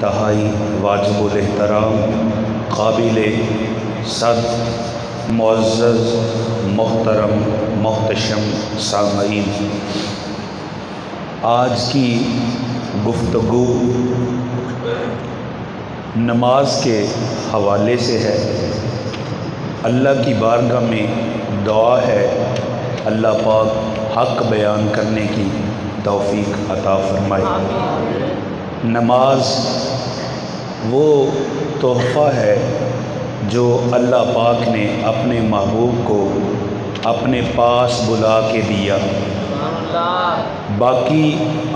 انتہائی واجب الاحترام قابل صد معزز محترم محتشم سامعین، آج کی گفتگو نماز کے حوالے سے ہے۔ اللہ کی بارگاہ میں دعا ہے اللہ پاک حق بیان کرنے کی توفیق عطا فرمائے۔ نماز وہ تحفہ ہے جو اللہ پاک نے اپنے محبوب کو اپنے پاس بلا کے دیا۔ باقی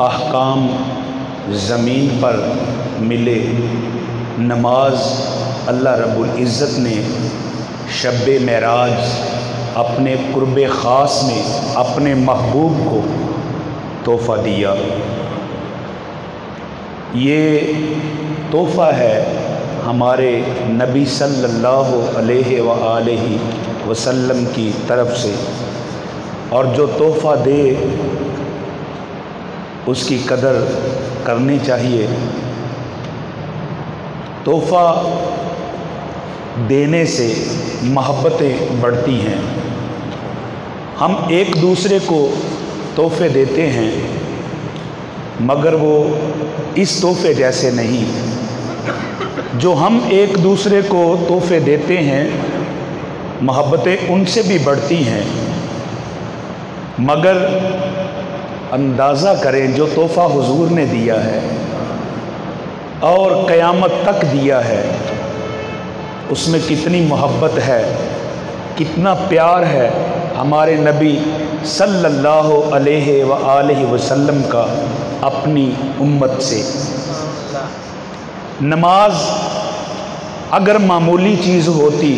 احکام زمین پر ملے، نماز اللہ رب العزت نے شب معراج اپنے قرب خاص میں اپنے محبوب کو تحفہ دیا۔ یہ تحفہ ہے ہمارے نبی صلی اللہ علیہ وآلہ وسلم کی طرف سے، اور جو تحفہ دے اس کی قدر کرنی چاہیے۔ تحفہ دینے سے محبتیں بڑھتی ہیں۔ ہم ایک دوسرے کو تحفے دیتے ہیں مگر وہ اس تحفے جیسے نہیں۔ جو ہم ایک دوسرے کو تحفے دیتے ہیں محبتیں ان سے بھی بڑھتی ہیں، مگر اندازہ کریں جو تحفہ حضور نے دیا ہے اور قیامت تک دیا ہے اس میں کتنی محبت ہے، کتنا پیار ہے ہمارے نبی صلی اللہ علیہ وآلہ وسلم کا اپنی امت سے۔ نماز اگر معمولی چیز ہوتی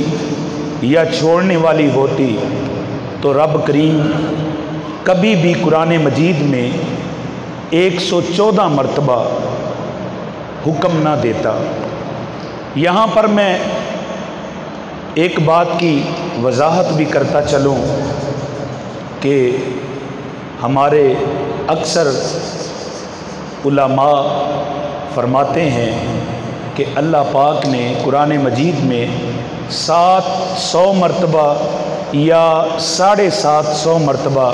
یا چھوڑنے والی ہوتی تو رب کریم کبھی بھی قرآن مجید میں 114 مرتبہ حکم نہ دیتا۔ یہاں پر میں ایک بات کی وضاحت بھی کرتا چلوں کہ ہمارے اکثر علماء فرماتے ہیں کہ اللہ پاک نے قرآن مجید میں 700 مرتبہ یا 750 مرتبہ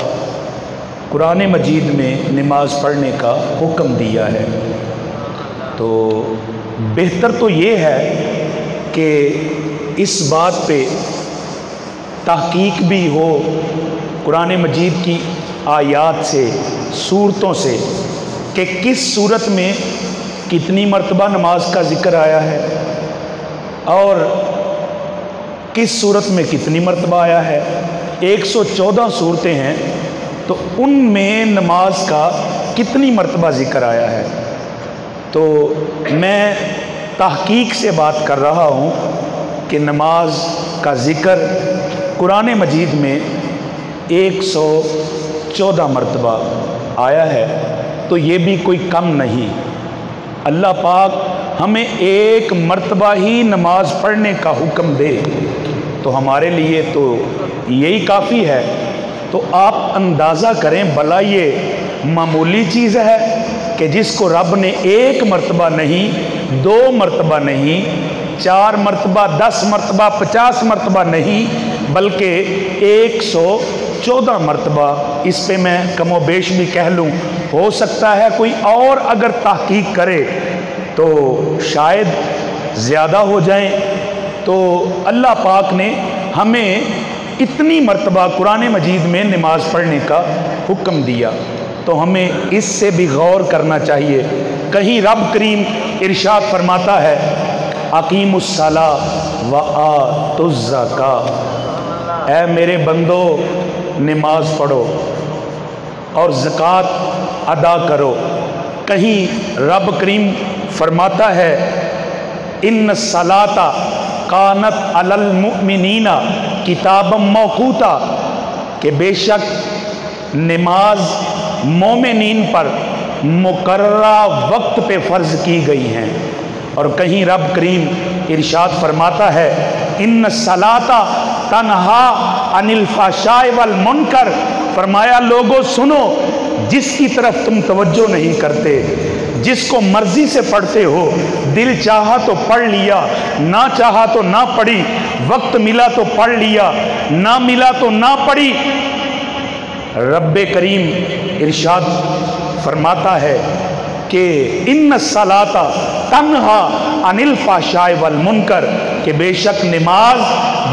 قرآن مجید میں نماز پڑھنے کا حکم دیا ہے۔ تو بہتر تو یہ ہے کہ اس بات پہ تحقیق بھی ہو قرآن مجید کی آیات سے، سورتوں سے، کہ کس صورت میں کتنی مرتبہ نماز کا ذکر آیا ہے اور کس صورت میں کتنی مرتبہ آیا ہے۔ 114 صورتیں ہیں تو ان میں نماز کا کتنی مرتبہ ذکر آیا ہے۔ تو میں تحقیق سے بات کر رہا ہوں کہ نماز کا ذکر قرآن مجید میں 114 مرتبہ آیا ہے، تو یہ بھی کوئی کم نہیں۔ اللہ پاک ہمیں ایک مرتبہ ہی نماز پڑھنے کا حکم دے تو ہمارے لیے تو یہی کافی ہے۔ تو آپ اندازہ کریں بھلا یہ معمولی چیز ہے کہ جس کو رب نے ایک مرتبہ نہیں، 2 مرتبہ نہیں، 4 مرتبہ، 10 مرتبہ، 50 مرتبہ نہیں، بلکہ 114 مرتبہ، اس پہ میں کم و بیش بھی کہہ لوں، ہو سکتا ہے کوئی اور اگر تحقیق کرے تو شاید زیادہ ہو جائیں۔ تو اللہ پاک نے ہمیں اتنی مرتبہ قرآن مجید میں نماز پڑھنے کا حکم دیا، تو ہمیں اس سے بھی غور کرنا چاہیے۔ کہیں رب کریم ارشاد فرماتا ہے اقیم الصلاۃ وآتوا الزکاۃ، اے میرے بندو نماز پڑھو اور زکوٰۃ ادا کرو۔ کہیں رب کریم فرماتا ہے ان الصلاۃ کانت علی المؤمنین کتابا موقوتا، کہ بے شک نماز مومنین پر مقررہ وقت پہ فرض کی گئی ہیں۔ اور کہیں رب کریم ارشاد فرماتا ہے ان الصلاۃ تنہا عن الفحشاء والمنکر، فرمایا لوگوں سنو، جس کی طرف تم توجہ نہیں کرتے، جس کو مرضی سے پڑھتے ہو، دل چاہا تو پڑھ لیا، نہ چاہا تو نہ پڑھی، وقت ملا تو پڑھ لیا، نہ ملا تو نہ پڑھی۔ رب کریم ارشاد فرماتا ہے کہ ان الصلاۃ تنہا عن الفحشاء والمنکر، کہ بے شک نماز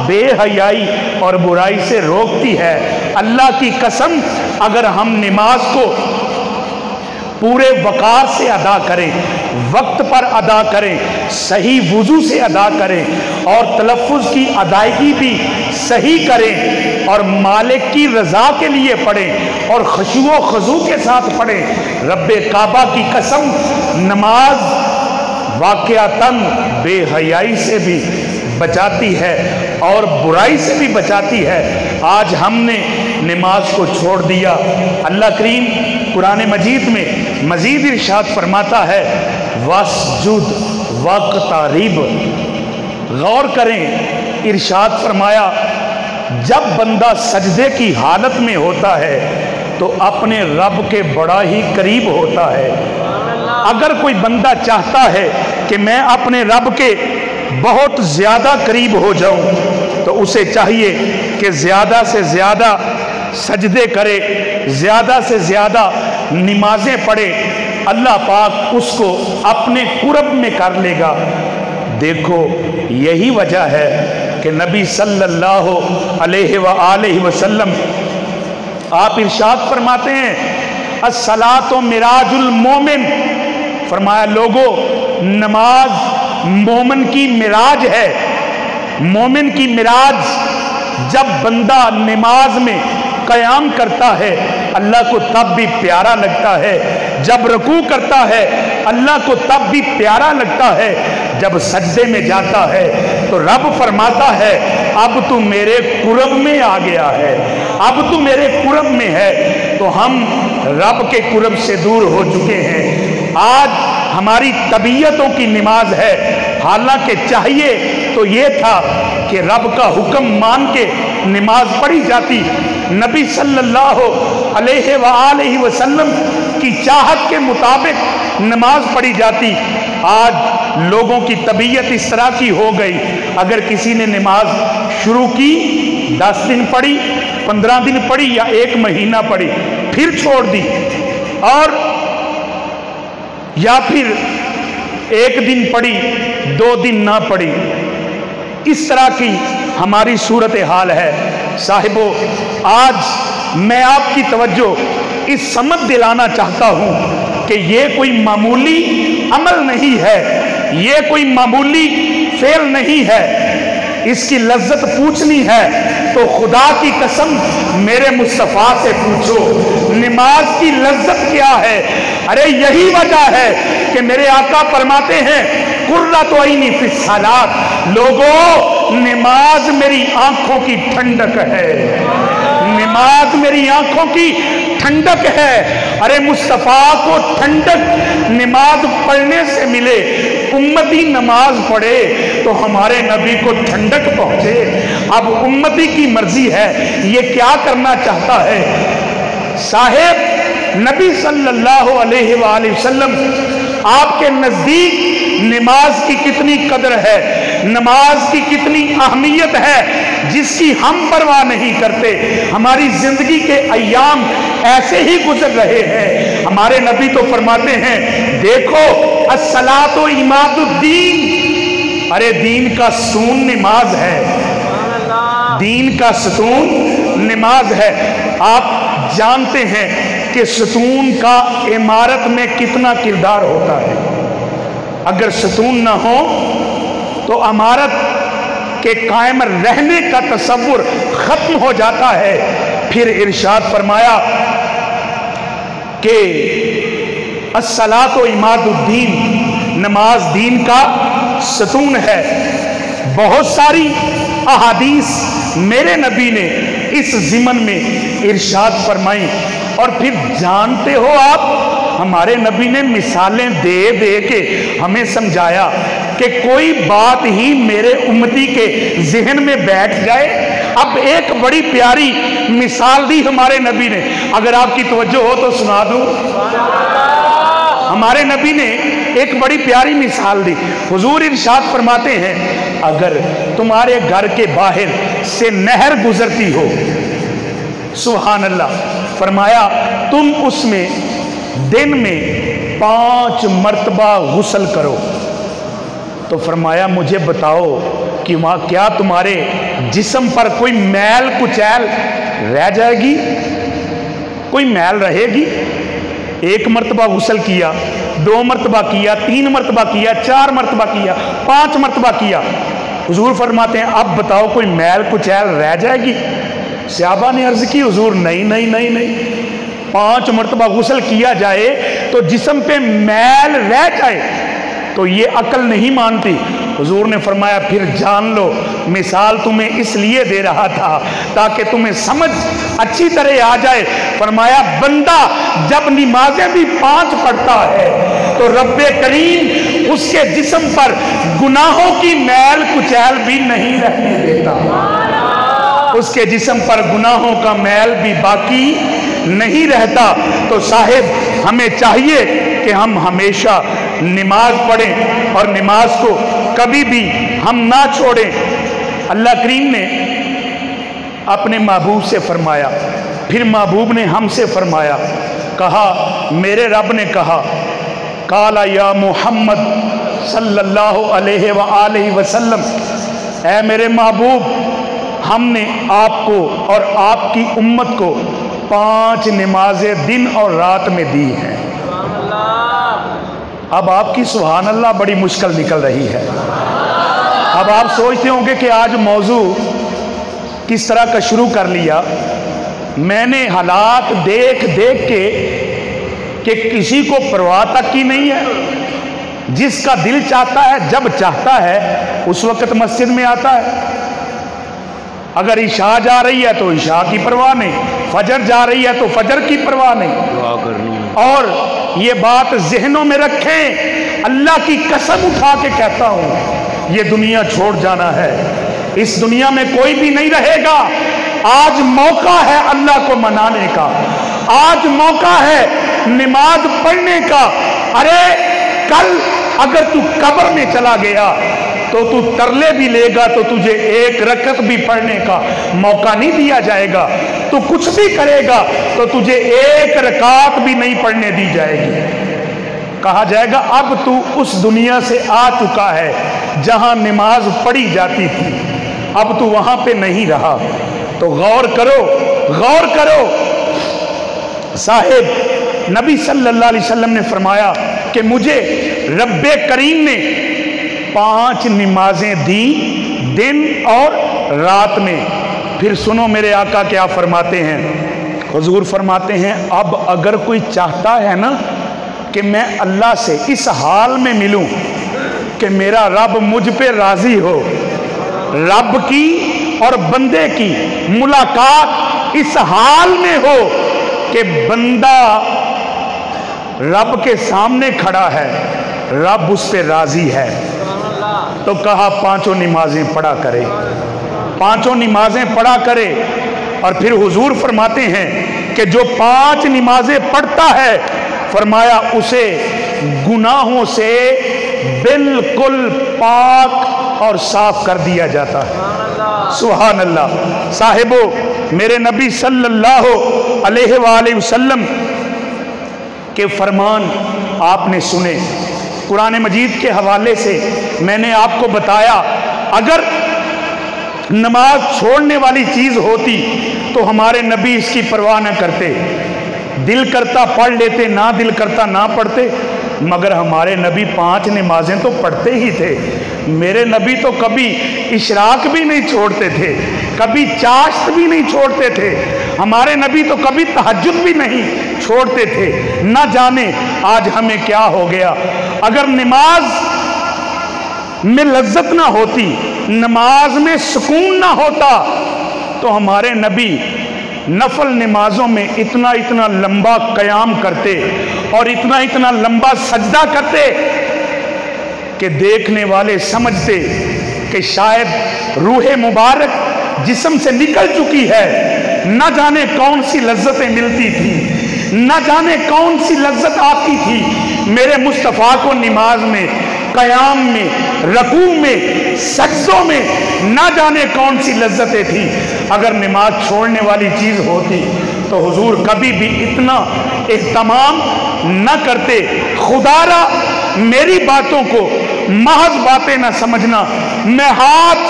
بے حیائی اور برائی سے روکتی ہے۔ اللہ کی قسم، اگر ہم نماز کو پورے وقار سے ادا کریں، وقت پر ادا کریں، صحیح وضو سے ادا کریں اور تلفظ کی ادائیگی بھی صحیح کریں اور مالک کی رضا کے لیے پڑھیں اور خشوع و خضوع کے ساتھ پڑھیں، رب کعبہ کی قسم نماز واقعتاً بے حیائی سے بھی بچاتی ہے اور برائی سے بھی بچاتی ہے۔ آج ہم نے نماز کو چھوڑ دیا۔ اللہ کریم قرآن مجید میں مزید ارشاد فرماتا ہے وَاسْجُدْ وَاقْتَرِب۔ غور کریں، ارشاد فرمایا جب بندہ سجدے کی حالت میں ہوتا ہے تو اپنے رب کے بڑا ہی قریب ہوتا ہے۔ اگر کوئی بندہ چاہتا ہے کہ میں اپنے رب کے بہت زیادہ قریب ہو جاؤں تو اسے چاہیے کہ زیادہ سے زیادہ سجدے کرے، زیادہ سے زیادہ نمازیں پڑھے، اللہ پاک اس کو اپنے قرب میں کر لے گا۔ دیکھو یہی وجہ ہے کہ نبی صلی اللہ علیہ وآلہ وسلم آپ ارشاد فرماتے ہیں الصلاۃ معراج المومن، فرمایا لوگو نماز مومن کی معراج ہے۔ مومن کی معراج، جب بندہ نماز میں قیام کرتا ہے اللہ کو تب بھی پیارا لگتا ہے، جب رکوع کرتا ہے اللہ کو تب بھی پیارا لگتا ہے، جب سجدے میں جاتا ہے تو رب فرماتا ہے اب تو میرے قرب میں آ گیا ہے، اب تو میرے قرب میں ہے۔ تو ہم رب کے قرب سے دور ہو چکے ہیں۔ آج ہماری طبیعتوں کی نماز ہے، حالانکہ چاہیے تو یہ تھا کہ رب کا حکم مان کے نماز پڑھی جاتی، نبی صلی اللہ علیہ وآلہ وسلم کی چاہت کے مطابق نماز پڑھی جاتی۔ آج لوگوں کی طبیعت اس طرح کی ہو گئی، اگر کسی نے نماز شروع کی 10 دن پڑھی، 15 دن پڑھی یا 1 مہینہ پڑھی، پھر چھوڑ دی، اور یا پھر 1 دن پڑھی 2 دن نہ پڑھی، اس طرح کی ہماری صورتحال ہے۔ صاحبو، آج میں آپ کی توجہ اس سمجھ دلانا چاہتا ہوں کہ یہ کوئی معمولی عمل نہیں ہے، یہ کوئی معمولی فعل نہیں ہے، اس کی لذت پوچھنی ہے تو خدا کی قسم میرے مصطفیٰ سے پوچھو نماز کی لذت کیا ہے۔ ارے یہی وجہ ہے کہ میرے آقا فرماتے ہیں قرۃ عینی فی الصلاۃ، لوگوں نماز میری آنکھوں کی ٹھنڈک ہے، نماز میری آنکھوں کی ٹھنڈک ہے۔ ارے مصطفیٰ کو ٹھنڈک نماز پڑھنے سے ملے، امتی نماز پڑھے تو ہمارے نبی کو ٹھنڈک پہنچے۔ اب امتی کی مرضی ہے یہ کیا کرنا چاہتا ہے۔ صاحب نبی صلی اللہ علیہ وآلہ وسلم آپ کے نزدیک نماز کی کتنی قدر ہے، نماز کی کتنی اہمیت ہے، جس کی ہم پرواہ نہیں کرتے۔ ہماری زندگی کے ایام ایسے ہی گزر رہے ہیں۔ ہمارے نبی تو فرماتے ہیں دیکھو الصلاۃ عماد الدین، ارے دین کا ستون نماز ہے، دین کا ستون نماز ہے۔ آپ جانتے ہیں کہ ستون کا عمارت میں کتنا کردار ہوتا ہے، اگر ستون نہ ہو تو عمارت کے قائم رہنے کا تصور ختم ہو جاتا ہے۔ پھر ارشاد فرمایا کہ الصلاۃ عماد الدین، نماز دین کا ستون ہے۔ بہت ساری احادیث میرے نبی نے اس ضمن میں ارشاد فرمائی، اور پھر جانتے ہو آپ ہمارے نبی نے مثالیں دے دے کے ہمیں سمجھایا کہ کوئی بات ہی میرے امتی کے ذہن میں بیٹھ جائے۔ اب ایک بڑی پیاری مثال دی ہمارے نبی نے، اگر آپ کی توجہ ہو تو سنا دوں۔ ہمارے نبی نے ایک بڑی پیاری مثال دی. حضور ارشاد فرماتے ہیں اگر تمہارے گھر کے باہر سے نہر گزرتی ہو، سبحان اللہ، فرمایا تم اس میں دن میں 5 مرتبہ غسل کرو، تو فرمایا مجھے بتاؤ کہ وہاں کیا تمہارے جسم پر کوئی میل کچیل رہ جائے گی؟ کوئی میل رہے گی؟ 1 مرتبہ غسل کیا، 2 مرتبہ کیا، 3 مرتبہ کیا، 4 مرتبہ کیا، 5 مرتبہ کیا. حضور فرماتے ہیں اب بتاؤ کوئی میل کچیل رہ جائے گی؟ صحابہ نے عرض کی حضور نہیں نہیں نہیں نہیں، 5 مرتبہ غسل کیا جائے تو جسم پہ میل رہ جائے تو یہ عقل نہیں مانتی. حضور نے فرمایا پھر جان لو مثال تمہیں اس لیے دے رہا تھا تاکہ تمہیں سمجھ اچھی طرح آ جائے. فرمایا بندہ جب نمازیں بھی 5 پڑھتا ہے تو رب کریم اس کے جسم پر گناہوں کی میل کچیل بھی نہیں رہنے دیتا، اس کے جسم پر گناہوں کا میل بھی باقی نہیں رہتا. تو صاحب ہمیں چاہیے کہ ہم ہمیشہ نماز پڑھیں اور نماز کو کبھی بھی ہم نہ چھوڑیں. اللہ کریم نے اپنے محبوب سے فرمایا، پھر محبوب نے ہم سے فرمایا، کہا میرے رب نے کہا قال یا محمد صلی اللہ علیہ وآلہ وسلم، اے میرے محبوب ہم نے آپ کو اور آپ کی امت کو 5 نمازیں دن اور رات میں دی ہیں. اب آپ کی سبحان اللہ بڑی مشکل نکل رہی ہے. اب آپ سوچتے ہوں گے کہ آج موضوع کس طرح کا شروع کر لیا. میں نے حالات دیکھ دیکھ کے کہ کسی کو پرواہ تک کی نہیں ہے، جس کا دل چاہتا ہے جب چاہتا ہے اس وقت مسجد میں آتا ہے. اگر عشاء جا رہی ہے تو عشاء کی پرواہ نہیں، فجر جا رہی ہے تو فجر کی پرواہ نہیں. اور یہ بات ذہنوں میں رکھیں، اللہ کی قسم اٹھا کے کہتا ہوں یہ دنیا چھوڑ جانا ہے، اس دنیا میں کوئی بھی نہیں رہے گا. آج موقع ہے اللہ کو منانے کا، آج موقع ہے نماز پڑھنے کا. ارے کل اگر تو قبر میں چلا گیا تو تو ترلے بھی لے گا تو تجھے 1 رکعت بھی پڑھنے کا موقع نہیں دیا جائے گا. تو کچھ بھی کرے گا تو تجھے 1 رکعت بھی نہیں پڑھنے دی جائے گی. کہا جائے گا اب تو اس دنیا سے آ چکا ہے جہاں نماز پڑھی جاتی تھی، اب تو وہاں پہ نہیں رہا. تو غور کرو، غور کرو. صاحب نبی صلی اللہ علیہ وسلم نے فرمایا کہ مجھے رب کریم نے 5 نمازیں دی دن اور رات میں. پھر سنو میرے آقا کیا فرماتے ہیں. حضور فرماتے ہیں اب اگر کوئی چاہتا ہے نا کہ میں اللہ سے اس حال میں ملوں کہ میرا رب مجھ پہ راضی ہو، رب کی اور بندے کی ملاقات اس حال میں ہو کہ بندہ رب کے سامنے کھڑا ہے، رب اس پہ راضی ہے، تو کہا 5 نمازیں پڑھا کرے، 5 نمازیں پڑھا کرے. اور پھر حضور فرماتے ہیں کہ جو 5 نمازیں پڑھتا ہے فرمایا اسے گناہوں سے بالکل پاک اور صاف کر دیا جاتا ہے. سبحان اللہ. صاحبو میرے نبی صلی اللہ علیہ وآلہ وسلم کے فرمان آپ نے سنے. قرآن مجید کے حوالے سے میں نے آپ کو بتایا اگر نماز چھوڑنے والی چیز ہوتی تو ہمارے نبی اس کی پرواہ نہ کرتے، دل کرتا پڑھ لیتے، نہ دل کرتا نہ پڑھتے. مگر ہمارے نبی 5 نمازیں تو پڑھتے ہی تھے. میرے نبی تو کبھی اشراق بھی نہیں چھوڑتے تھے، کبھی چاشت بھی نہیں چھوڑتے تھے. ہمارے نبی تو کبھی تہجد بھی نہیں چھوڑتے تھے. نہ جانے آج ہمیں کیا ہو گیا. اگر نماز میں لذت نہ ہوتی، نماز میں سکون نہ ہوتا تو ہمارے نبی نفل نمازوں میں اتنا اتنا لمبا قیام کرتے اور اتنا اتنا لمبا سجدہ کرتے کہ دیکھنے والے سمجھتے کہ شاید روح مبارک جسم سے نکل چکی ہے. نہ جانے کون سی لذتیں ملتی تھیں نہ جانے کون سی لذت آتی تھی میرے مصطفیٰ کو نماز میں، قیام میں، رکوع میں، سجدوں میں، نہ جانے کون سی لذتیں تھی۔ اگر نماز چھوڑنے والی چیز ہوتی تو حضور کبھی بھی اتنا اہتمام نہ کرتے۔ خدا را میری باتوں کو محض باتیں نہ سمجھنا، میں ہاتھ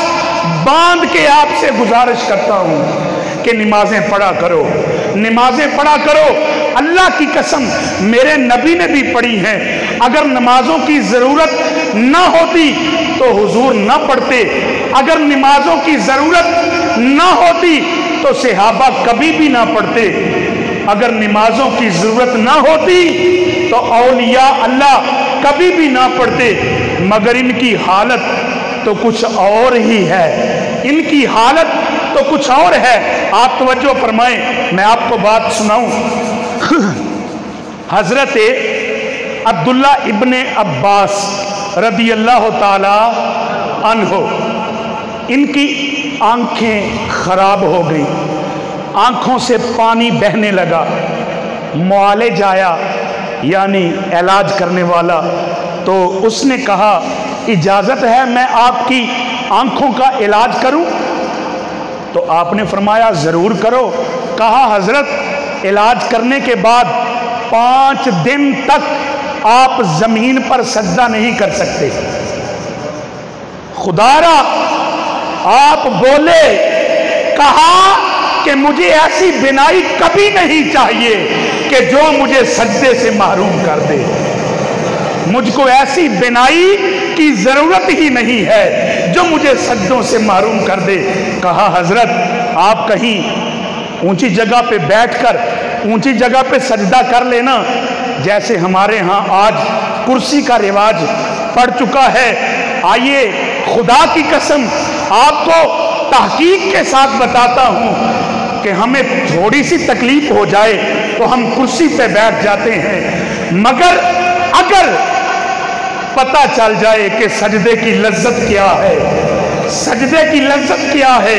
باندھ کے آپ سے گزارش کرتا ہوں کہ نمازیں پڑھا کرو، نمازیں پڑھا کرو۔ اللہ کی قسم میرے نبی نے بھی پڑھی ہیں، اگر نمازوں کی ضرورت نہ ہوتی تو حضور نہ پڑھتے، اگر نمازوں کی ضرورت نہ ہوتی تو صحابہ کبھی بھی نہ پڑھتے، اگر نمازوں کی ضرورت نہ ہوتی تو اولیاء اللہ کبھی بھی نہ پڑھتے، مگر ان کی حالت تو کچھ اور ہی ہے، ان کی حالت تو کچھ اور ہے۔ آپ توجہ فرمائیں، میں آپ کو بات سناؤں۔ حضرت عبداللہ ابن عباس رضی اللہ تعالی عنہ، ان کی آنکھیں خراب ہو گئی، آنکھوں سے پانی بہنے لگا۔ معالج آیا، یعنی علاج کرنے والا، تو اس نے کہا اجازت ہے میں آپ کی آنکھوں کا علاج کروں؟ تو آپ نے فرمایا ضرور کرو۔ کہا حضرت علاج کرنے کے بعد 5 دن تک آپ زمین پر سجدہ نہیں کر سکتے۔ خدا را آپ بولے، کہا کہ مجھے ایسی بینائی کبھی نہیں چاہیے کہ جو مجھے سجدے سے محروم کر دے، مجھ کو ایسی بینائی کی ضرورت ہی نہیں ہے جو مجھے سجدوں سے محروم کر دے۔ کہا حضرت آپ کہیں اونچی جگہ پہ بیٹھ کر اونچی جگہ پہ سجدہ کر لینا، جیسے ہمارے ہاں آج کرسی کا رواج پڑ چکا ہے۔ آئیے خدا کی قسم آپ کو تحقیق کے ساتھ بتاتا ہوں کہ ہمیں تھوڑی سی تکلیف ہو جائے تو ہم کرسی پہ بیٹھ جاتے ہیں، مگر اگر پتہ چل جائے کہ سجدے کی لذت کیا ہے، سجدے کی لذت کیا ہے،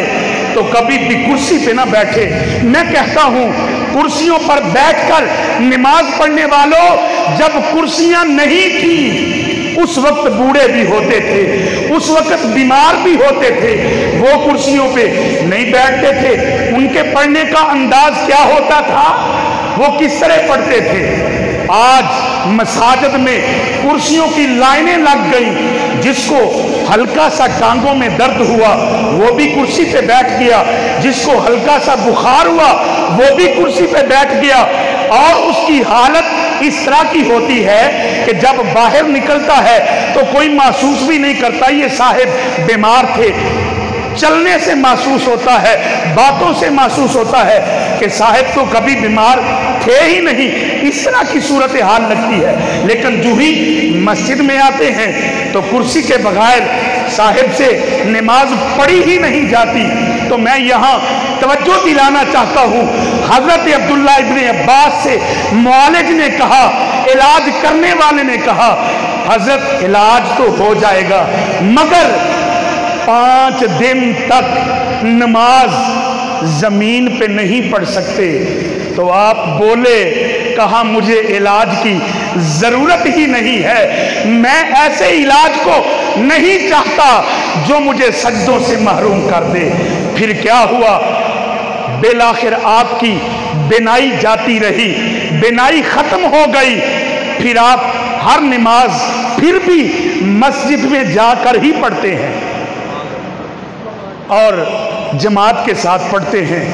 تو کبھی بھی کرسی پہ نہ بیٹھے۔ میں کہتا ہوں کرسیوں پر بیٹھ کر نماز پڑھنے والوں، جب کرسیاں نہیں تھیں اس وقت بوڑھے بھی ہوتے تھے، اس وقت بیمار بھی ہوتے تھے، وہ کرسیوں پہ نہیں بیٹھتے تھے۔ ان کے پڑھنے کا انداز کیا ہوتا تھا، وہ کس طرح پڑھتے تھے۔ آج مساجد میں کرسیوں کی لائنیں لگ گئیں، جس کو ہلکا سا ٹانگوں میں درد ہوا وہ بھی کرسی پہ بیٹھ گیا، جس کو ہلکا سا بخار ہوا وہ بھی کرسی پہ بیٹھ گیا، اور اس کی حالت اس طرح کی ہوتی ہے کہ جب باہر نکلتا ہے تو کوئی محسوس بھی نہیں کرتا یہ صاحب بیمار تھے۔ چلنے سے محسوس ہوتا ہے، باتوں سے محسوس ہوتا ہے کہ صاحب تو کبھی بیمار تھے ہی نہیں، اس طرح کی صورتحال لگتی ہے۔ لیکن جو ہی مسجد میں آتے ہیں تو کرسی کے بغیر صاحب سے نماز پڑھی ہی نہیں جاتی۔ تو میں یہاں توجہ دلانا چاہتا ہوں، حضرت عبداللہ ابن عباس سے معالج نے کہا، علاج کرنے والے نے کہا حضرت علاج تو ہو جائے گا، مگر 5 دن تک نماز زمین پہ نہیں پڑھ سکتے۔ تو آپ بولے، کہا مجھے علاج کی ضرورت ہی نہیں ہے، میں ایسے علاج کو نہیں چاہتا جو مجھے سجدوں سے محروم کر دے۔ پھر کیا ہوا، بالآخر آپ کی بینائی جاتی رہی، بینائی ختم ہو گئی، پھر آپ ہر نماز پھر بھی مسجد میں جا کر ہی پڑھتے ہیں اور جماعت کے ساتھ پڑھتے ہیں۔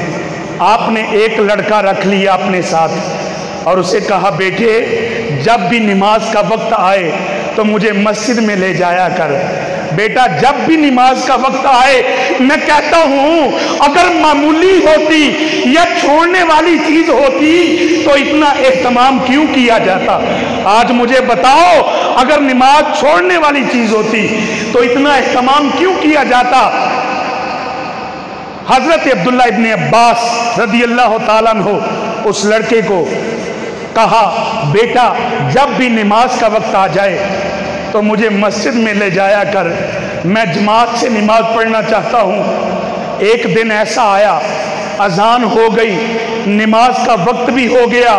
آپ نے ایک لڑکا رکھ لیا اپنے ساتھ اور اسے کہا بیٹے جب بھی نماز کا وقت آئے تو مجھے مسجد میں لے جایا کر۔ بیٹا جب بھی نماز کا وقت آئے، میں کہتا ہوں اگر معمولی ہوتی یا چھوڑنے والی چیز ہوتی تو اتنا اہتمام کیوں کیا جاتا؟ آج مجھے بتاؤ اگر نماز چھوڑنے والی چیز ہوتی تو اتنا اہتمام کیوں کیا جاتا؟ حضرت عبداللہ ابن عباس رضی اللہ تعالیٰ عنہ اس لڑکے کو کہا بیٹا جب بھی نماز کا وقت آ جائے تو مجھے مسجد میں لے جایا کر، میں جماعت سے نماز پڑھنا چاہتا ہوں۔ ایک دن ایسا آیا، اذان ہو گئی، نماز کا وقت بھی ہو گیا،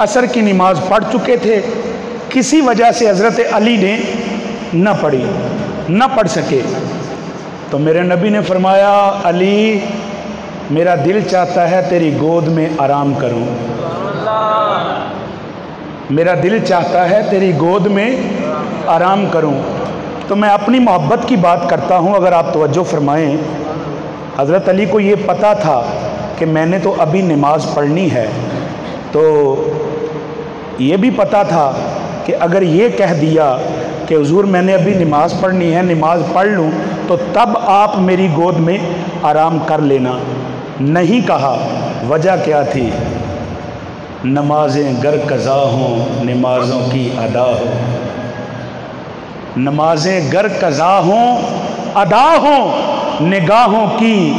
عصر کی نماز پڑھ چکے تھے، کسی وجہ سے حضرت علی نے نہ پڑھی، نہ پڑھ سکے، تو میرے نبی نے فرمایا علی میرا دل چاہتا ہے تیری گود میں آرام کروں، میرا دل چاہتا ہے تیری گود میں آرام کروں۔ تو میں اپنی محبت کی بات کرتا ہوں، اگر آپ توجہ فرمائیں، حضرت علی کو یہ پتہ تھا کہ میں نے تو ابھی نماز پڑھنی ہے، تو یہ بھی پتہ تھا کہ اگر یہ کہہ دیا کہ حضور میں نے ابھی نماز پڑھنی ہے، نماز پڑھ لوں تو تب آپ میری گود میں آرام کر لینا، نہیں کہا۔ وجہ کیا تھی؟ نمازیں گر قضا ہوں نمازوں کی ادا ہو، نمازیں گر قضا ہوں ادا ہوں، نگاہوں کی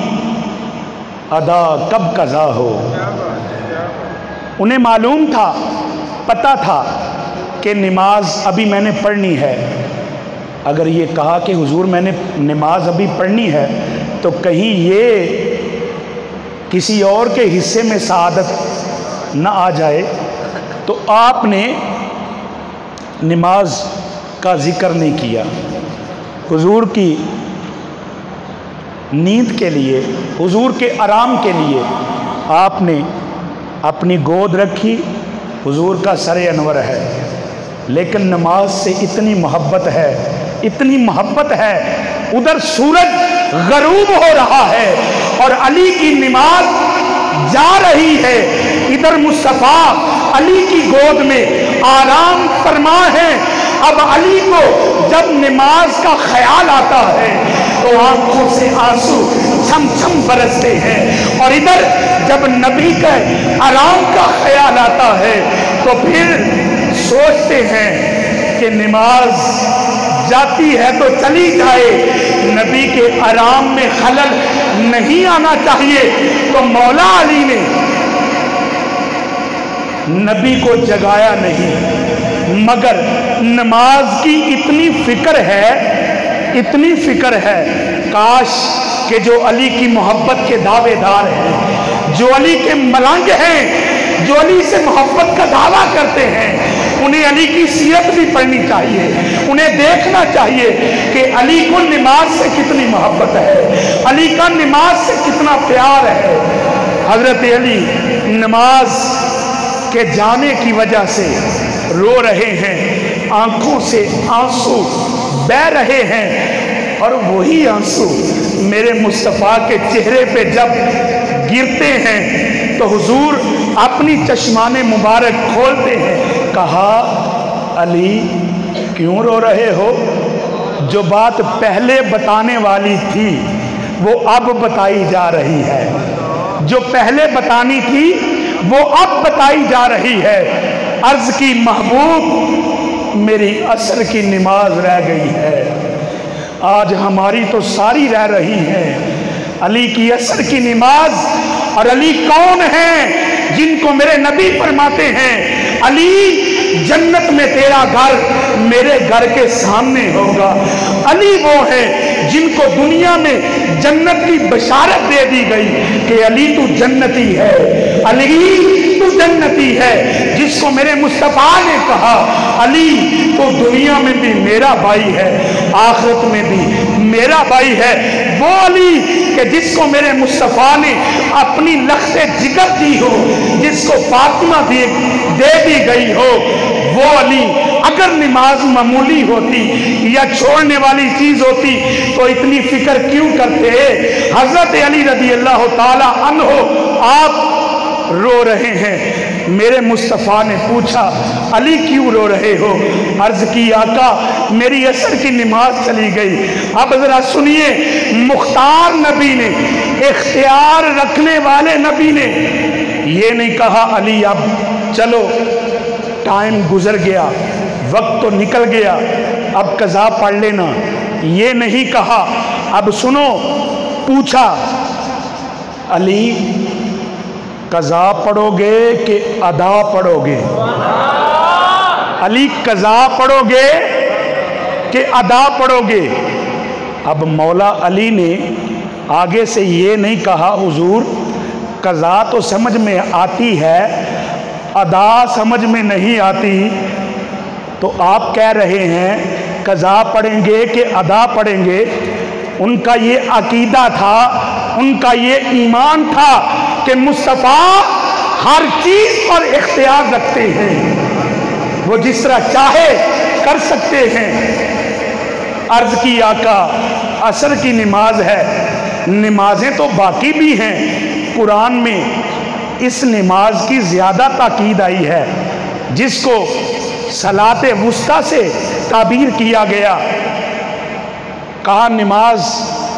ادا کب قضا ہو۔ انہیں معلوم تھا، پتہ تھا کہ نماز ابھی میں نے پڑھنی ہے۔ اگر یہ کہا کہ حضور میں نے نماز ابھی پڑھنی ہے تو کہیں یہ کسی اور کے حصے میں سعادت نہ آ جائے، تو آپ نے نماز کا ذکر نہیں کیا۔ حضور کی نیند کے لیے، حضور کے آرام کے لیے آپ نے اپنی گود رکھی، حضور کا سر انور ہے، لیکن نماز سے اتنی محبت ہے، اتنی محبت ہے، ادھر سورج غروب ہو رہا ہے اور علی کی نماز جا رہی ہے، ادھر مصطفیٰ علی کی گود میں آرام فرما ہے۔ اب علی کو جب نماز کا خیال آتا ہے تو آنکھوں سے آنسو چھم چھم برستے ہیں، اور ادھر جب نبی کا آرام کا خیال آتا ہے تو پھر سوچتے ہیں کہ نماز جاتی ہے تو چلی جائے، نبی کے آرام میں خلل نہیں آنا چاہیے۔ تو مولا علی نے نبی کو جگایا نہیں، مگر نماز کی اتنی فکر ہے، اتنی فکر ہے، کاش کہ جو علی کی محبت کے دعوے دار ہیں، جو علی کے ملنگ ہیں، جو علی سے محبت کا دعویٰ کرتے ہیں، انہیں علی کی سیرت بھی پڑھنی چاہیے، انہیں دیکھنا چاہیے کہ علی کو نماز سے کتنی محبت ہے، علی کا نماز سے کتنا پیار ہے۔ حضرت علی نماز کے جانے کی وجہ سے رو رہے ہیں، آنکھوں سے آنسو بہہ رہے ہیں، اور وہی آنسو میرے مصطفیٰ کے چہرے پہ جب گرتے ہیں تو حضور اپنی چشمان مبارک کھولتے ہیں، کہا علی کیوں رو رہے ہو؟ جو بات پہلے بتانے والی تھی وہ اب بتائی جا رہی ہے، جو پہلے بتانی تھی وہ اب بتائی جا رہی ہے۔ عرض کی محبوب میری عصر کی نماز رہ گئی ہے، آج ہماری تو ساری رہ رہی ہے، علی کی عصر کی نماز۔ اور علی کون ہیں؟ جن کو میرے نبی فرماتے ہیں علی جنت میں تیرا گھر میرے گھر کے سامنے ہوگا۔ علی وہ ہیں جن کو دنیا میں جنت کی بشارت دے دی گئی کہ علی تو جنتی ہے، علی تو جنتی ہے، جس کو میرے مصطفیٰ نے کہا علی تو دنیا میں بھی میرا بھائی ہے، آخرت میں بھی میرا بھائی ہے۔ وہ علی کہ جس کو میرے مصطفیٰ نے اپنی لخت جگر دی ہو، جس کو فاطمہ دے دی گئی ہو، وہ علی اگر نماز معمولی ہوتی یا چھوڑنے والی چیز ہوتی تو اتنی فکر کیوں کرتے؟ حضرت علی رضی اللہ تعالی عنہ آپ رو رہے ہیں۔ میرے مصطفیٰ نے پوچھا علی کیوں رو رہے ہو؟ عرض کی آقا میری عصر کی نماز چلی گئی۔ اب ذرا سنیے، مختار نبی نے، اختیار رکھنے والے نبی نے یہ نہیں کہا علی اب چلو ٹائم گزر گیا، وقت تو نکل گیا، اب قضا پڑھ لینا، یہ نہیں کہا۔ اب سنو، پوچھا علی قضا پڑھو گے کہ ادا پڑھو گے؟ علی قضا پڑھو گے کہ ادا پڑھو گے؟ اب مولا علی نے آگے سے یہ نہیں کہا حضور قضا تو سمجھ میں آتی ہے، ادا سمجھ میں نہیں آتی تو آپ کہہ رہے ہیں قضا پڑھیں گے کہ ادا پڑھیں گے؟ ان کا یہ عقیدہ تھا، ان کا یہ ایمان تھا کہ مصطفیٰ ہر چیز پر اختیار رکھتے ہیں، وہ جس طرح چاہے کر سکتے ہیں۔ عرض کی آقا عصر کی نماز ہے، نمازیں تو باقی بھی ہیں، قرآن میں اس نماز کی زیادہ تاکید آئی ہے جس کو صلاۃ وسطیٰ سے تعبیر کیا گیا۔ کہا نماز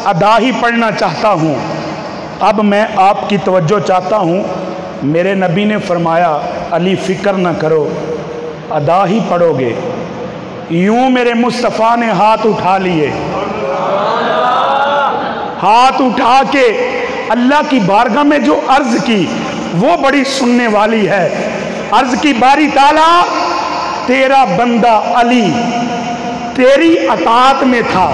ادا ہی پڑھنا چاہتا ہوں۔ اب میں آپ کی توجہ چاہتا ہوں، میرے نبی نے فرمایا علی فکر نہ کرو، ادا ہی پڑھو گے۔ یوں میرے مصطفیٰ نے ہاتھ اٹھا لیے، ہاتھ اٹھا کے اللہ کی بارگاہ میں جو عرض کی وہ بڑی سننے والی ہے۔ عرض کی باری تعالیٰ تیرا بندہ علی تیری اطاعت میں تھا،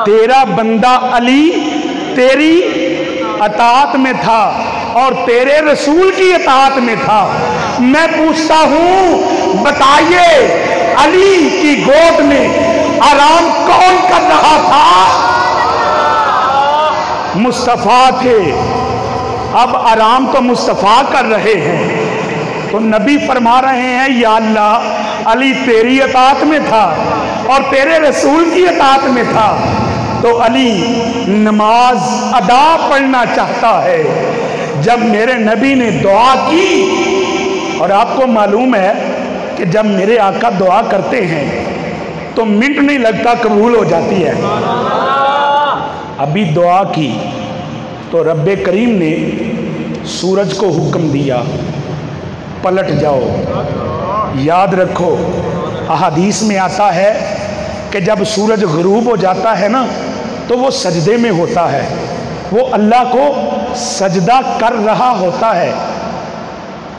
تیرا بندہ علی تیری اطاعت میں تھا اور تیرے رسول کی اطاعت میں تھا۔ میں پوچھتا ہوں بتائیے علی کی گود میں آرام کون کر رہا تھا؟ مصطفیٰ تھے۔ اب آرام تو مصطفیٰ کر رہے ہیں تو نبی فرما رہے ہیں یا اللہ علی تیری اطاعت میں تھا اور تیرے رسول کی اطاعت میں تھا، تو علی نماز ادا پڑھنا چاہتا ہے۔ جب میرے نبی نے دعا کی، اور آپ کو معلوم ہے کہ جب میرے آقا دعا کرتے ہیں تو منٹ نہیں لگتا قبول ہو جاتی ہے۔ ابھی دعا کی تو رب کریم نے سورج کو حکم دیا پلٹ جاؤ۔ یاد رکھو احادیث میں آتا ہے کہ جب سورج غروب ہو جاتا ہے نا تو وہ سجدے میں ہوتا ہے، وہ اللہ کو سجدہ کر رہا ہوتا ہے۔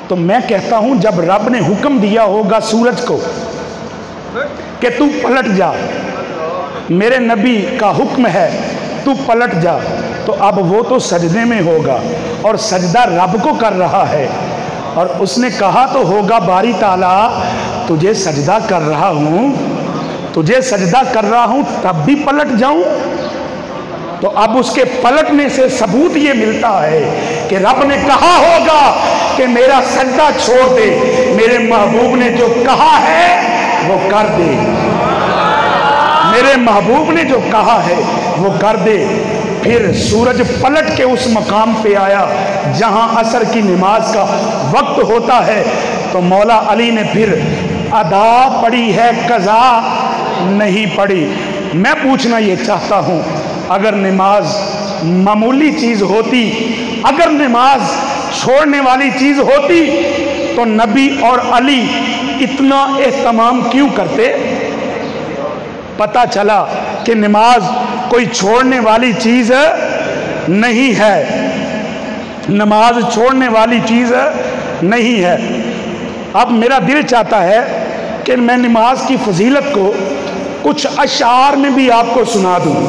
تو میں کہتا ہوں جب رب نے حکم دیا ہوگا سورج کو کہ تو پلٹ جا، میرے نبی کا حکم ہے تو پلٹ جا، تو اب وہ تو سجدے میں ہوگا اور سجدہ رب کو کر رہا ہے، اور اس نے کہا تو ہوگا باری تعالیٰ تجھے سجدہ کر رہا ہوں، تجھے سجدہ کر رہا ہوں تب بھی پلٹ جاؤں؟ تو اب اس کے پلٹنے سے ثبوت یہ ملتا ہے کہ رب نے کہا ہوگا کہ میرا سجدہ چھوڑ دے، میرے محبوب نے جو کہا ہے وہ کر دے، میرے محبوب نے جو کہا ہے وہ کر دے۔ پھر سورج پلٹ کے اس مقام پہ آیا جہاں عصر کی نماز کا وقت ہوتا ہے، تو مولا علی نے پھر ادا پڑھی ہے، قضا نہیں پڑھی۔ میں پوچھنا یہ چاہتا ہوں اگر نماز معمولی چیز ہوتی، اگر نماز چھوڑنے والی چیز ہوتی تو نبی اور علی اتنا اہتمام کیوں کرتے؟ پتہ چلا کہ نماز کوئی چھوڑنے والی چیز نہیں ہے، نماز چھوڑنے والی چیز نہیں ہے۔ اب میرا دل چاہتا ہے کہ میں نماز کی فضیلت کو کچھ اشعار میں بھی آپ کو سنا دوں۔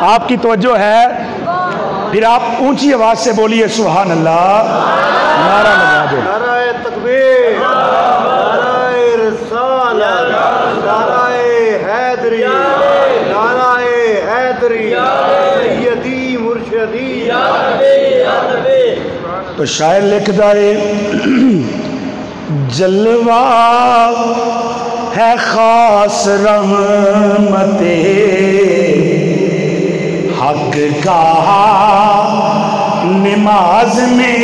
آپ کی توجہ ہے؟ پھر آپ اونچی آواز سے بولیے سبحان اللہ، نعرہ لگا دو۔ نعرہ تکبیر، نعرہ رسالت، نعرہ حیدری، نعرہ حیدری، سیدی مرشدی۔ تو شاعر لکھ دائے جلوہ ہے خاص رحمت حق کا نماز میں،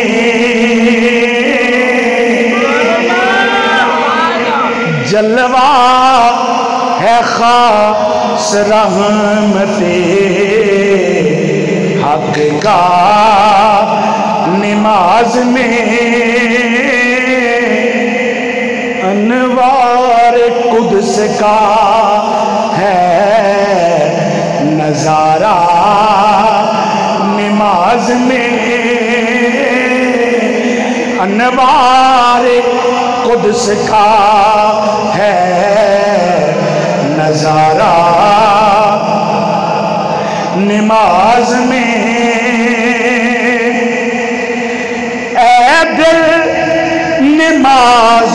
جلوہ ہے خاص رحمت حق کا نماز میں، انوار قدس کا ہے نظارہ نماز میں، انوار قدس کا ہے نظارہ نماز میں، اے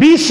20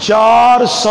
400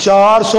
400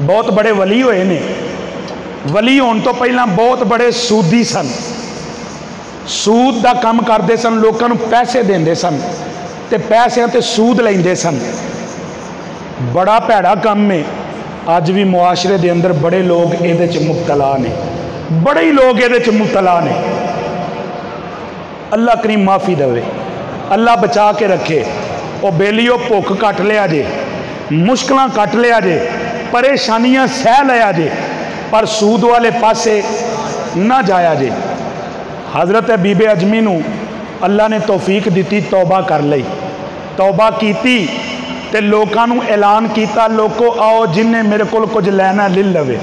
بہت بڑے ولی ہوئے نے. ولی ہونے تو پہلا بہت بڑے سودی سن. سود دا کام کرتے سن, لوگوں کو پیسے دے سن تے پیسے تے سود لیندے سن. بڑا بھڑا کام ہے. اج بھی معاشرے دے اندر بڑے لوگ یہ مبتلا نے, بڑے ہی لوگ یہ مبتلا نے. اللہ کریم معافی دے, اللہ بچا کے رکھے. وہ بیلیو بھوک کٹ لیا جے, مشکلاں کٹ لیا جے, پریشانیاں سہ لیا جے, پر سود والے پاسے نہ جایا جے. حضرت بی بی اجمی نو اللہ نے توفیق دیتی, توبہ کر لئی. توبہ کیتی تے لوکاں نو اعلان کیتا, لوکو آؤ جن نے میرے کول کچھ لینا لے لوے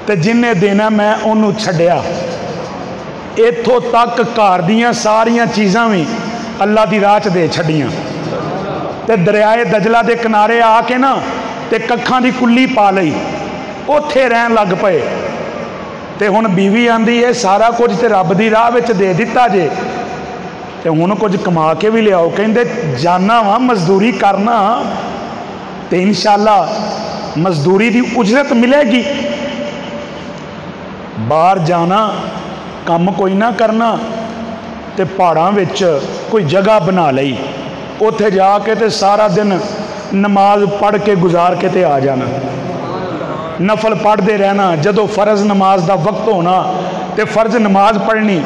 تے جن نے دینا میں انہوں چھڈیا. ایتھوں تک گھر دیاں ساریاں چیزاں بھی اللہ دی راہ دے چھڈیاں تے دریائے دجلہ دے کنارے آ کے نا تے ککھاں دی کلی پا لئی, اوتھے رہن لگ پئے. تے ہن بیوی آندی ہے سارا کچھ تے رب دی راہ وچ دے دتا جے تے ہن کچھ کما کے بھی لیاؤ. کہندے جانا وا مزدوری کرنا تے انشاءاللہ مزدوری دی اجرت ملے گی. باہر جانا کم کوئی نہ کرنا تے پہاڑاں وچ کوئی جگہ بنا لئی, اوتھے جا کے تے سارا دن نماز پڑھ کے گزار کے تے آ جانا. نفل پڑھ دے رہنا, جدو فرض نماز دا وقت ہونا تے فرض نماز پڑھنی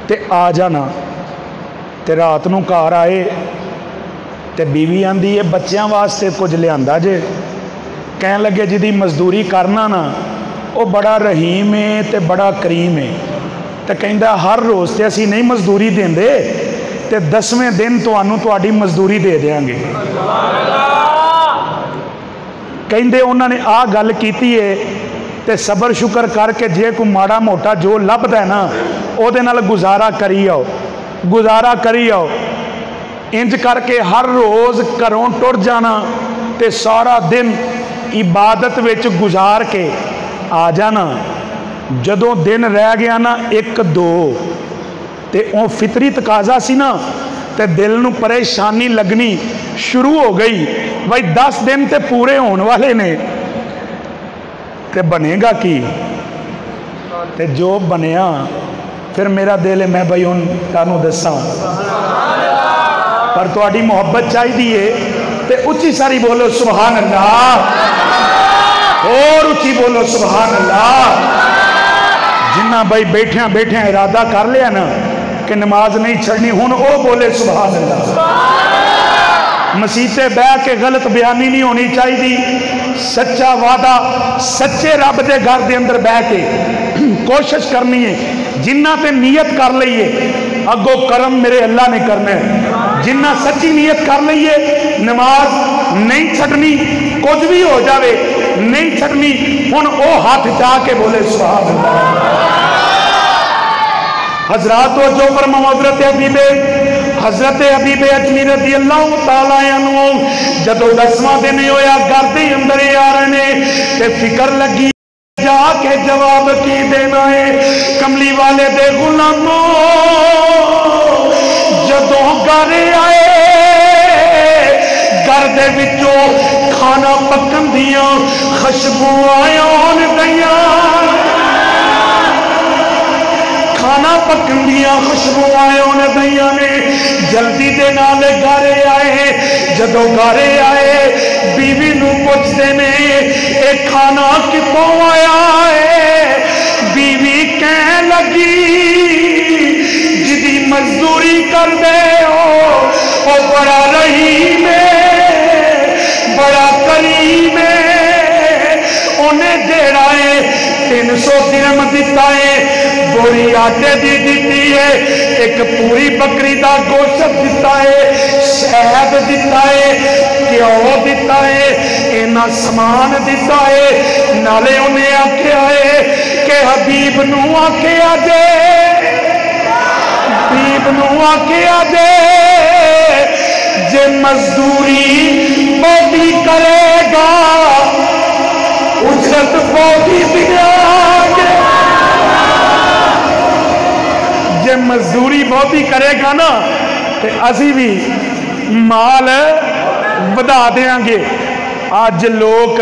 تے آ جانا. تے رات نو گھر آئے تے بیوی آندی ہے بچیاں واسطے کچھ لیا جے. کہن لگے جدی مزدوری کرنا نا وہ بڑا رحیم ہے تے بڑا کریم ہے. تے کہندا ہر روز تے اسی نہیں مزدوری دیں دے تے 10ویں دن تہاڈی مزدوری دے دیاں گے. کہندے انہوں نے آ گل کیتی ہے تے صبر شکر کر کے جے کو ماڑا موٹا جو لبدا ہے نا او دے نال گزارا کری آؤ, گزارا کری آؤ. انج کر کے ہر روز گھروں ٹر جانا تے سارا دن عبادت وچ گزار کے آ جانا. جدوں دن رہ گیا نا 1-2 تے او فطری تقاضا سی نا تے دل نو پریشانی لگنی شروع ہو گئی, بھائی 10 دن تے پورے ہون والے نے تے بنے گا کی. تے جو بنیا پھر میرا دل ہے میں بھائی ان تانوں دساں, پر تہاڈی محبت چاہیے تے اچھی ساری بولو سبحان اللہ, اور اچھی بولو سبحان اللہ. جنہ بھائی بیٹھیاں بیٹھیاں ارادہ کر لیا نا کہ نماز نہیں چھڑنی, ہن او بولے سبحان اللہ. مسیطے بہ کے غلط بیانی نہیں ہونی چاہیے. سچا وعدہ سچے رب دے گھر دے اندر بہ کے کوشش کرنی ہے. جنہ تے نیت کر لئیے اگو کرم میرے اللہ نے کرنا ہے. جنہ سچی نیت کر لئیے نماز نہیں چھڑنی, کچھ بھی ہو جاوے نہیں چھڑنی, ہن او ہاتھ جا کے بولے سبحان اللہ. حضرات و جو فرماؤ حضرت حبیب اجمی رضی اللہ تعالیٰ عنہ جدو 10واں دن ہویا گھر دے اندر آ رہے نے تے فکر لگی جا کے جواب کی دینا ہے. کملی والے دے غلاموں جدو گھر آئے گھر دے وچوں کھانا پکن دیاں خوشبو آیاں گئیاں, کھانا پکن دیاں خوشبو آیاں گئیاں نے. جلدی دے نالے گھر آئے, جدو گھر آئے بیوی نو پوچھتے نے اے کھانا کتوں آیا ہے. بیوی کہنے لگی جدی مزدوری کر دے ہو وہ بڑا رحیم ہے, بڑا کریم ہے. انہیں دیڑا ہے 300 درہم دیتا ہے, بوری آٹے دی دیتی ہے, ایک پوری بکری دا گوشت دیتا ہے, شہد دیتا ہے, گیہو دیتا ہے, اینا سامان دیتا ہے. نالے انہیں آکھیا ہے کہ حبیب نو آکھیا دے, حبیب نو آکھیا دے جے مزدوری بہتی کرے گا اجرت بہتی دیا گے. جے مزدوری بہتی کرے گا نا تے اسی بھی مال ودا دیاں گے. آج لوگ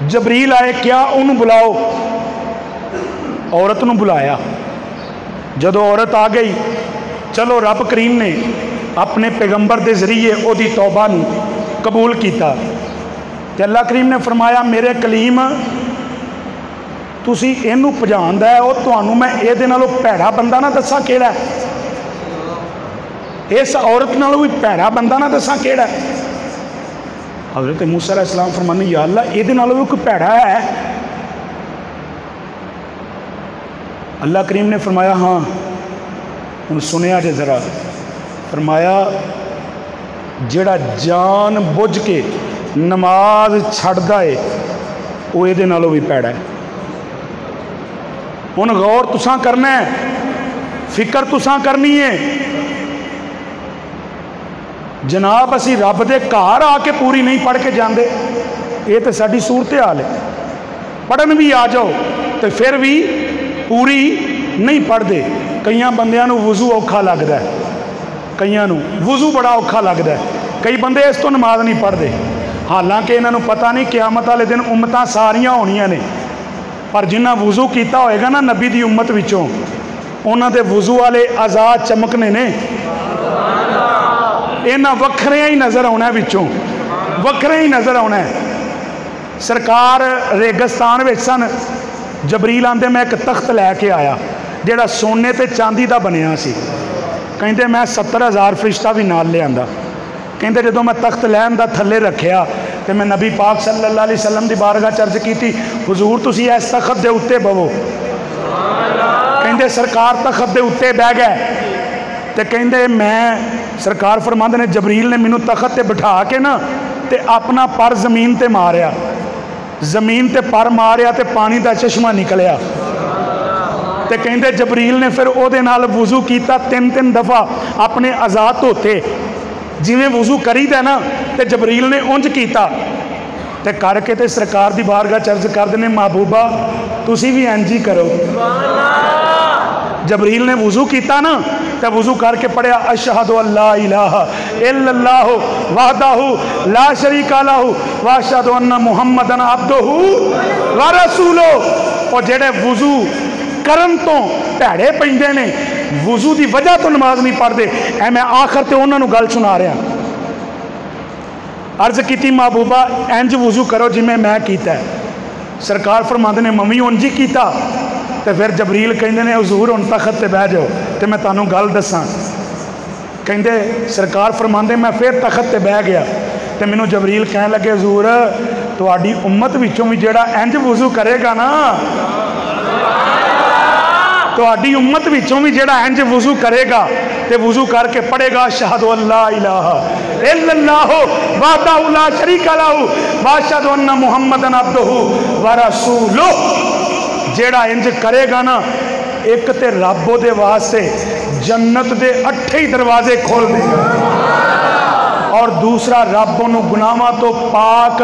جبریل آئے کیا انہوں بلاؤ، عورت نو بلایا، جدو عورت آ گئی چلو رب کریم نے اپنے پیغمبر دے ذریعے او دی توبہ نو قبول کیتا تے اللہ کریم نے فرمایا میرے کلیم تسی اینو پجاندا ہے او تانوں میں اے دے نالوں پیڑا بندہ نہ دساں کیڑا ہے، اس عورت نالوں بھی پیڑا بندہ نہ دساں کیڑا ہے۔ حضرت موسیٰ علیہ السلام فرمانے یا اللہ اے دے نالوں بھی کوئی پیڑا ہے؟ اللہ کریم نے فرمایا ہاں ہن سنیا جے ذرا، فرمایا جڑا جان بجھ کے نماز چھڑدا ہے وہ اے دے نالوں بھی پیڑا ہے۔ ہن غور تساں کرنا ہے، فکر تساں کرنی ہے۔ جناب اسی رب دے گھر آ کے پوری نہیں پڑھ کے جاندے، یہ تو ساری صورتحال ہے۔ پڑھن بھی آ جاؤ تو پھر بھی پوری نہیں پڑھتے۔ کئی بندیاں نو وضو اوکھا لگتا ہے، کئیاں نو وضو بڑا اوکھا لگتا ہے، کئی بندے اس تو نماز نہیں پڑھتے، حالانکہ انہوں نے پتہ نہیں قیامت والے دن امتاں ساریاں ہونیاں نے، پر جنہ وضو کیتا ہوئے گا نا نبی دی امت وچوں انہاں دے وضو والے اعضاء چمکنے نے، اینا وکھریاں ہی نظر آنا ہے، وچوں وکھرے ہی نظر آنا ہے۔ سرکار ریگستان وچ سن، جبریل آندے میں ایک تخت لے کے آیا جڑا سونے تے چاندی دا بنیا سی، کہندے میں 70,000 فرشتہ بھی نال لے آندا، کہندے جدوں میں تخت لین دا تھلے رکھیا تے میں نبی پاک صلی اللہ علیہ وسلم دی بارگاہ چرج کیتی، حضور تسی اس تخت دے اُتے بہو، کہندے سرکار تخت دے اُتے بہ گئے تے کہندے میں سرکار فرماندے نے جبریل نے مینوں تخت تے بٹھا کے نا تے اپنا پر زمین تے ماریا، زمین تے پر ماریا تے پانی دا چشمہ نکلیا تے کہندے جبریل نے پھر او دے نال وضو کیتا، 3 دفعہ اپنے اعضاء دھوتے، جویں وضو کری دا نا تے جبریل نے اونج کیتا تے کر کے تے سرکار دی بارگاہ چرج کر دینے محبوبہ تسی بھی انج ہی کرو۔ جبریل نے وضو کیتا نا تے وضو کر کے پڑھیا اشہد ان لا الہ الا اللہ وحدہ لا شریک لہ واشہد ان محمدا عبدہ ورسولہ۔ اور جڑے وضو کرن تو پیڑے پیندے نے، وضو دی وجہ تو نماز نہیں پڑھ دے، اے میں آخر تے انہاں نو گل سنا رہا، عرض کیتی محبوبہ انج وضو کرو جی میں کیتا ہے، سرکار فرماندے نے ممی انجی کیتا تے پھر جبریل کہندے نے حضور ہن تخت تے بیٹھ جاؤ تے میں تانوں گل دساں، کہندے سرکار فرماندے میں پھر تخت تے بیٹھ گیا تے مینوں جبریل کہنے لگے حضور تہاڈی امت وچوں بھی جڑا انج وضو کرے گا نا، تہاڈی امت وچوں بھی جڑا انج وضو کرے گا تے وضو کر کے پڑھے گا اشہد ان لا الہ الا اللہ وحدہ لا شریک لہ واشہد ان محمدا عبدہ ورسولہ، جیڑا انج کرے گا نا ایک تے رب دے واسطے جنت دے 8 دروازے کھول دے گا، اور دوسرا رب انہوں گناہاں تو پاک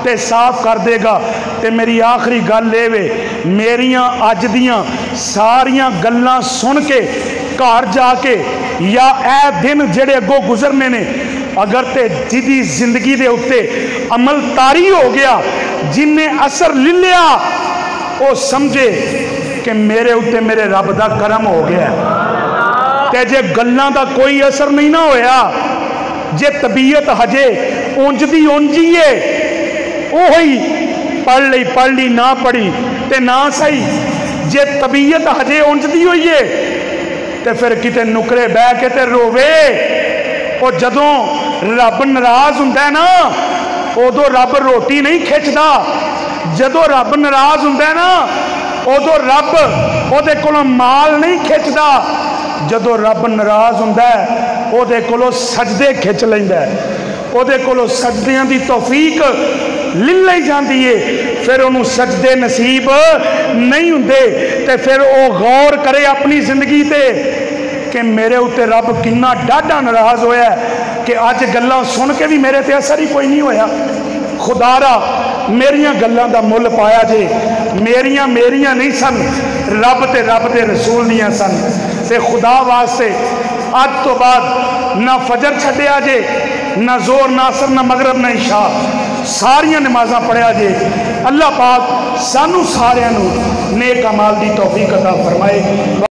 تے صاف کر دے گا۔ تے میری آخری گل لے وے میریاں اج دیاں ساریاں گلاں سن کے گھر جا کے یا اے دن جڑے اگوں گزرنے نے اگر تے جدی زندگی دے اتے عمل تاری ہو گیا جن نے اثر لے لیا وہ سمجھے کہ میرے اتے میرے رب دا کرم ہو گیا، تے جے گلاں دا کوئی اثر نہیں نہ ہویا، جے طبیعت ہجے اونج دی اونجی ہے وہی پڑھ لی نہ پڑھی تے نہ صحیح، جے طبیعت ہجے اونج دی ہوئی ہے تے پھر کتے نکرے بہ کے تے روے، اور جدوں رب ناراض ہوندا ہے نا ادو رب روٹی نہیں کھچدا، جدوں رب ناراض ہوندا ہے نا ادو رب او دے کولوں مال نہیں کھچدا، جدوں رب ناراض ہوندا ہے او دے کولوں سجدے کھچ لیندا ہے، او دے کولوں سجدیاں دی توفیق لے جاندی ہے، پھر انہوں سجدے نصیب نہیں ہوندے، تے پھر او غور کرے اپنی زندگی تے کہ میرے اتے رب کنا ڈاڈا ناراض ہویا ہے کہ آج گلاں سن کے بھی میرے تے اثر ہی کوئی نہیں ہویا۔ خدا را میریاں گلاں دا مل پایا جے، میریاں نہیں سن، رب دے رسول دیاں سن، تے خدا واسطے آج تو بعد نہ فجر چھڈیا جے، نہ زور نہ اثر نہ مغرب نہ عشاء، ساریاں نمازاں پڑھیا جے، اللہ پاک سانو سارے نیک اعمال دی توفیق عطا فرمائے۔